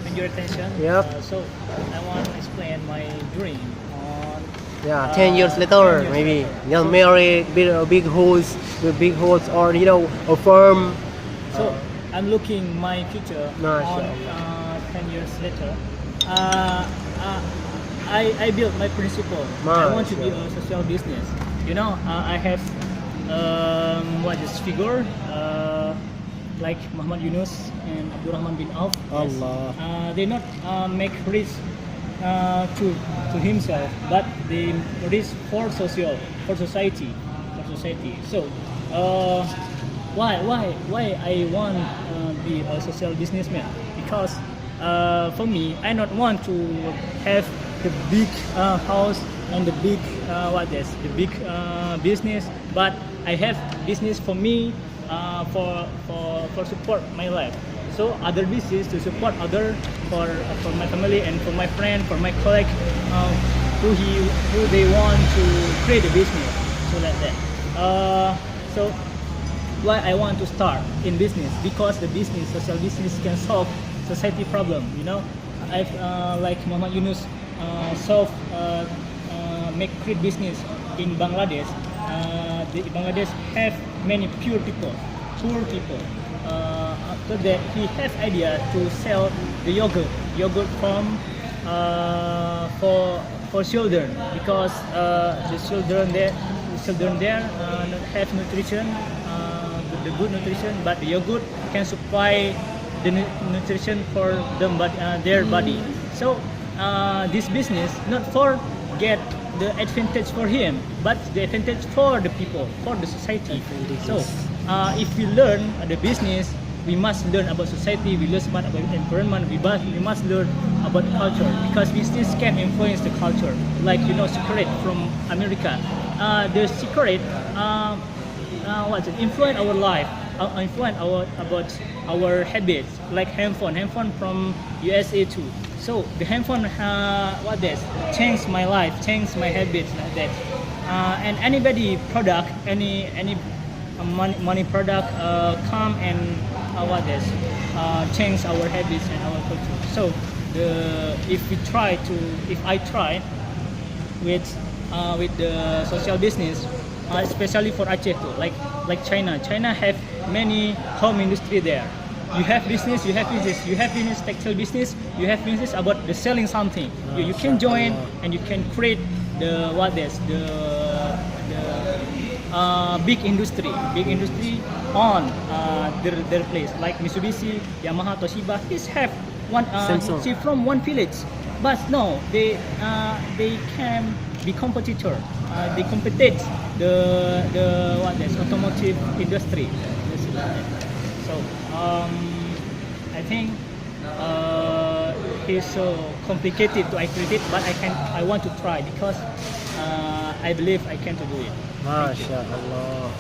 time and your attention. Yep. So I want to explain my dream on. Yeah, 10 years later, 10 years maybe. later. You know, marry, build a big house, with big house, or a firm. So I'm looking my future on MashaAllah. 10 years later. Uh, uh, I built my principle. I want to be a social business. I have what is figure like Muhammad Yunus and Abdurrahman bin Auf. Yes. Allah. They not make rich to himself, but they rich for society. So why I want be a social businessman? Because for me, I not want to have the big house and the big the big business, but I have business for me for support my life. So other business to support other for my family and for my friend, for my colleague who they want to create a business. So like that. So why I want to start in business? Because the business, social business, can solve society problem. I've like Muhammad Yunus solve create business in Bangladesh. Bangladesh have many poor people. After that, he have idea to sell the yogurt from for children, because the children there not have nutrition, the good nutrition, but the yogurt can supply the nutrition for them, their body. So this business not for get the advantage for him, but the advantage for the people, for the society. So if we learn the business, we must learn about society, we learn about environment, we must learn about culture, because business can influence the culture. Like secret from America, the secret influence our life, influence about our habits. Like handphone from USA too. So the handphone changed my life, changed my habits like that. And anybody product, any money product come and change our habits and our culture. So if I try with the social business, especially for Aceh too, like China have many home industry there. You have business, textile business, you have business about the selling something. You can join and you can create the big industry on their place, like Mitsubishi, Yamaha, Toshiba. These have one from one village, but no, they can be competitor. They compete the automotive industry. So I think it's so complicated to create it, but I want to try, because I believe I can to do it. MashaAllah.